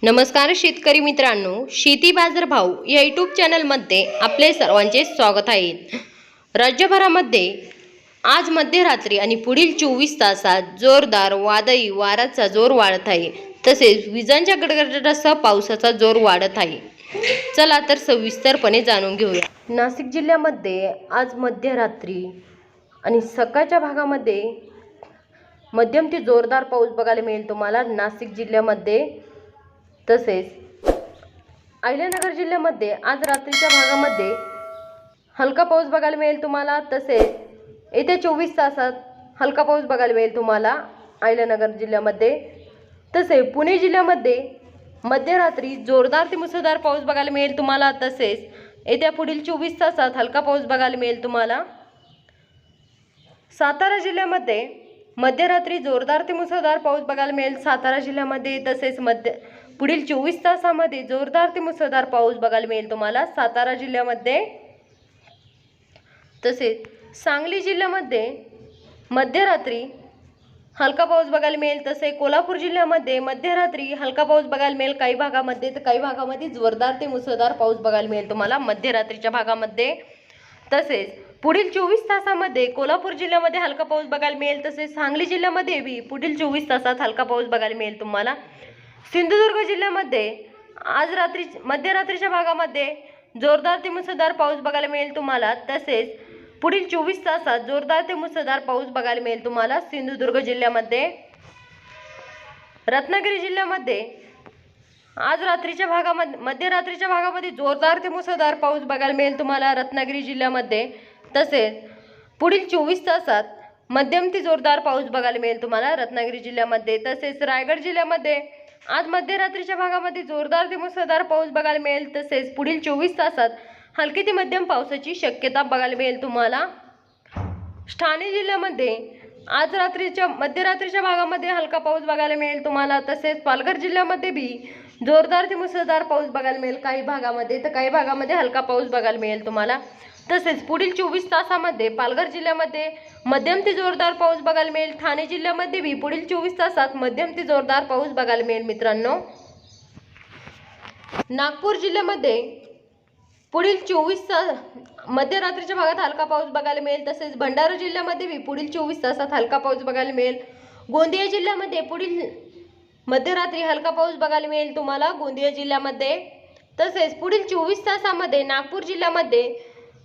नमस्कार शेतकरी मित्रांनो, शेती बाजार भाव या यूट्यूब चॅनलमध्ये आपले सर्वांचे स्वागत आहे। राज्यभरामध्ये आज मध्यरात्री आणि पुढील 24 तासात जोरदार वादळी वाऱ्याचा जोर वाढत आहे, तसेच विजांच्या गडगडाटासह पावसाचा जोर वाढत आहे। चला तर सविस्तरपणे जाणून घेऊया। नाशिक जिल्ह्यामध्ये आज मध्यरात्री आणि सकाळच्या भागामध्ये मध्यम ते जोरदार पाऊस बघायला मिळेल तुम्हाला नाशिक जिल्ह्यामध्ये। तसेच अहिल्यानगर जिल्ह्यामध्ये आज रात्रीच्या भागामध्ये हलका पाऊस बघायला मिळेल तुम्हाला। तसेच येत्या 24 तासात हलका पाऊस बघायला मिळेल तुम्हाला अहिल्यानगर जिल्ह्यामध्ये। तसेच पुणे जिल्ह्यामध्ये मध्यरात्री जोरदार ते मुसळधार पाऊस बघायला मिळेल तुम्हाला। तसेच येत्या पुढील 24 तासात हलका पाऊस बघायला मिळेल तुम्हाला। सातारा जिल्ह्यामध्ये मध्यरात्री जोरदार ते मुसळधार पाऊस बघायला मिळेल सातारा जिल्ह्यामध्ये। तसेच पुढील 24 तासामध्ये जोरदार ते मुसळधार पाऊस बघायला मिळेल तुम्हाला सातारा जिल्ह्यामध्ये। तसेच सांगली जिल्ह्यामध्ये मध्यरात्री हलका पाऊस बघायला मिळेल। तसेच कोल्हापूर जिल्ह्यामध्ये मध्यरात्री हलका पाऊस बघायला मिळेल काही भागामध्ये, तर काही भागामध्ये जोरदार ते मुसळधार पाऊस बघायला मिळेल तुम्हाला मध्यरात्रीच्या भागामध्ये। तसेच पुढील 24 तासामध्ये कोल्हापूर जिल्ह्यामध्ये हलका पाऊस बघायला मिळेल। तसेच सांगली जिल्ह्यामध्ये भी पुढील 24 तासात हलका पाऊस बघायला मिळेल तुम्हाला। सिंधुदुर्ग जिल्ह्यामध्ये आज मध्यरात्रीच्या भागामध्ये जोरदार ते मुसळधार पाऊस बघायला मिळेल तुम्हाला। तसेच पुढील 24 तासात जोरदार ते मुसळधार पाऊस बघायला मिळेल तुम्हाला सिंधुदुर्ग जिल्ह्यामध्ये। रत्नागिरी जिल्ह्यामध्ये आज मध्यरात्रीच्या भागामध्ये जोरदार ते मुसळधार पाऊस बघायला मिळेल तुम्हाला रत्नागिरी जिल्ह्यामध्ये। तसेच पुढील 24 तासात मध्यम ते जोरदार पाऊस बघायला मिळेल तुम्हाला रत्नागिरी जिल्ह्यामध्ये। तसेच रायगड जिल्ह्यामध्ये आज मध्यरात्रीच्या भागामध्ये जोरदार ते मुसळधार पाऊस बघायला मिळेल। तसेच पुढील 24 तासात हलकी ते मध्यम पावसाची शक्यता बघायला मिळेल तुम्हाला। ठाणे जिल्ह्यामध्ये आज मध्यरात्रीच्या भागामध्ये हलका पाऊस बघायला मिळेल तुम्हाला। तसेच पालघर जिल्ह्यामध्ये भी जोरदार ते मुसळधार पाऊस बघायला मिळेल काही भागामध्ये, तर काही भागामध्ये हलका पाऊस बघायला मिळेल तुम्हाला। तसेच पुढील 24 तासामध्ये पालघर जिल्ह्यामध्ये मध्यम ते जोरदार पाऊस बघायला मिळेल। ठाणे जिल्ह्यामध्ये भी पुढील 24 तासात मध्यम ते जोरदार पाऊस बघायला मिळेल मित्रांनो। नागपूर जिल्ह्यामध्ये पुढील 24 तास मध्यरात्रीच्या भागात हलका पाऊस बघायला मिळेल। तसेच भंडारा जिल्ह्यामध्ये भी पुढील 24 तासात हलका पाऊस बघायला मिळेल। गोंदिया जिल्ह्यामध्ये पुढील मध्यरात्री हलका पाऊस बघायला मिळेल तुम्हाला गोंदिया जिल्ह्यामध्ये। तसेच पुढील 24 तासामध्ये नागपूर जिल्ह्यामध्ये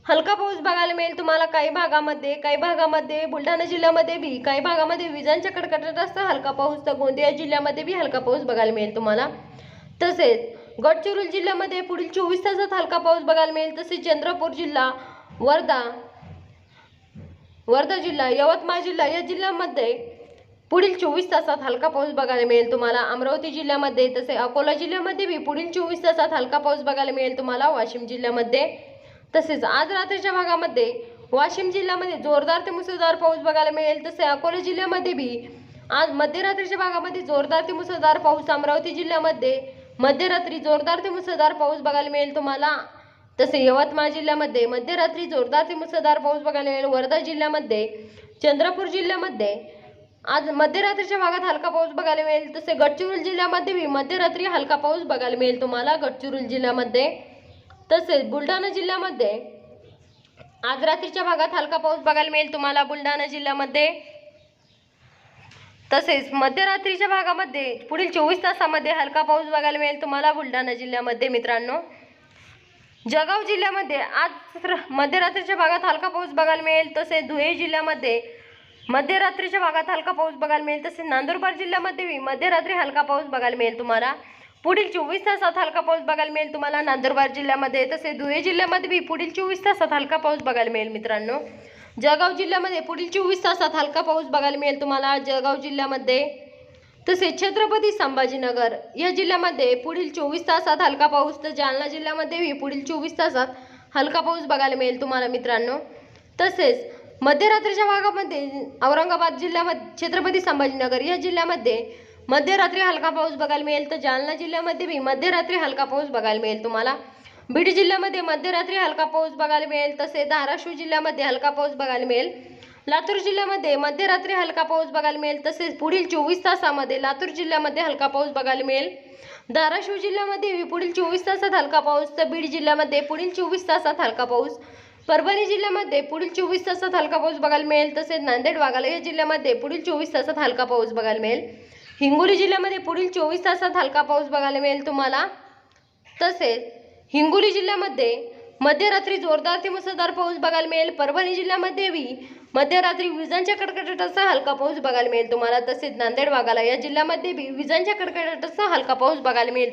हलका पाऊस बघायला मिळेल तुम्हाला काही भागामध्ये बुलढाणा जिल्ह्यामध्ये भी काही भागामध्ये विजांच्या कडकडाटासह हलका पाऊस, तर गोंदिया जिल्ह्यामध्ये भी हलका पाऊस बघायला मिळेल तुम्हाला। तसेच गडचिरोली जिल्ह्यामध्ये पुढील 24 तासात हलका पाऊस बघायला मिळेल। तसेच चंद्रपूर जिल्हा, वर्धा जिल्हा, यवतमाळ जिल्हा या जिल्ह्यामध्ये पुढील 24 तासात हलका पाऊस बघायला मिळेल तुम्हाला। अमरावती जिल्ह्यामध्ये तसेच अकोला जिल्ह्यामध्ये भी पुढील 24 तासात हलका पाऊस बघायला मिळेल तुम्हाला वाशिम जिल्ह्यामध्ये। तसेच आज रात्रीच्या भागामध्ये वाशिम जिल्ह्यामध्ये जोरदार ते मुसळधार पाऊस बघायला मिळेल। तसे अकोला जिल्ह्यामध्ये भी आज मध्यरात्रीच्या भागामध्ये जोरदार ते मुसळधार पाऊस, अमरावती जिल्ह्यामध्ये मध्यरात्री जोरदार ते मुसळधार पाऊस बघायला मिळेल तुम्हाला। तसे यवतमाळ जिल्ह्यामध्ये मध्यरात्री जोरदार ते मुसळधार पाऊस बघायला मिळेल। वर्धा जिल्ह्यामध्ये, चंद्रपूर जिल्ह्यामध्ये आज मध्यरात्रीच्या भागात हलका पाऊस बघायला मिळेल। तसे गडचिरोली जिल्ह्यामध्ये भी मध्यरात्री हलका पाऊस बघायला मिळेल तुम्हाला गडचिरोली जिल्ह्यामध्ये। तसेच बुलढाणा जिल्ह्यामध्ये आज रात्रीच्या भागात हलका पाऊस बघायला मिळेल तुम्हाला बुलढाणा जिल्ह्यामध्ये। तसेच मध्यरात्रीच्या भागामध्ये पुढील 24 तासामध्ये हलका पाऊस बघायला मिळेल तुम्हाला बुलढाणा जिल्ह्यामध्ये मित्रांनो। जळगाव जिल्ह्यामध्ये आज मध्यरात्रीच्या भागात हलका पाऊस बघायला मिळेल। तसेच धुळे जिल्ह्यामध्ये मध्यरात्रीच्या भागात हलका पाऊस बघायला मिळेल। तसेच नंदुरबार जिल्ह्यामध्ये मध्यरात्री हलका पाऊस बघायला मिळेल तुम्हाला। पुढील 24 तासात हलका पाऊस बघायला मिळेल तुम्हाला नंदुरबार जिल्ह्यामध्ये। तसेच धुळे जिल्ह्यामध्ये भी पुढील 24 तासात हलका पाऊस बघायला मिळेल मित्रांनो। जळगाव जिल्ह्यामध्ये पुढील 24 तासात हलका पाऊस बघायला मिळेल तुम्हाला जळगाव जिल्ह्यामध्ये। तसेच छत्रपती संभाजीनगर या जिल्ह्यामध्ये पुढील 24 तासात हलका पाऊस, तर जालना जिल्ह्यामध्ये भी पुढील 24 तासात हलका पाऊस बघायला मिळेल तुम्हाला मित्रांनो। तसेच मध्यरात्रीच्या भागामध्ये औरंगाबाद जिल्ह्यामध्ये छत्रपती संभाजीनगर या जिल्ह्यामध्ये मध्यरात्री हलका पाऊस बघायला मिळेल। तर जालना जिल्ह्यामध्ये भी मध्यरात्री हलका पाऊस बघायला मिळेल तुम्हाला। बीड जिल्ह्यामध्ये मध्यरात्री हलका पाऊस बघायला मिळेल। तसेच धाराशिव जिल्ह्यामध्ये हलका पाऊस बघायला मिळेल। लातूर जिल्ह्यामध्ये मध्यरात्री हलका पाऊस बघायला मिळेल, तसेच पुढील 24 तासामध्ये लातूर जिल्ह्यामध्ये हलका पाऊस बघायला मिळेल. धाराशिव जिल्ह्यामध्ये पुढील 24 तासात हलका पाऊस, तर बीड जिल्ह्यामध्ये पुढील 24 तासात हलका पाऊस, परभणी जिल्ह्यामध्ये पुढील 24 तासात हलका पाऊस बघायला मिळेल, तसेच नांदेड वाघाला या जिल्ह्यामध्ये पुढील 24 तासात हलका पाऊस बघायला मिळेल. हिंगोली जिल्ह्यामध्ये पुढील 24 तासात हलका पाऊस बघायला मिळेल तुम्हाला. तसेच हिंगोली जिल्ह्यामध्ये मध्यरात्री जोरदार ते मुसळधार पाऊस बघायला मिळेल. परभणी जिल्ह्यामध्ये मध्यरात्री विजांच्या कडकडाटाचा हलका पाऊस बघायला मिळेल तुम्हाला. तसेच नांदेड वाघाला या जिल्ह्यामध्ये विजांच्या कडकडाटाचा हलका पाऊस बघायला मिळेल.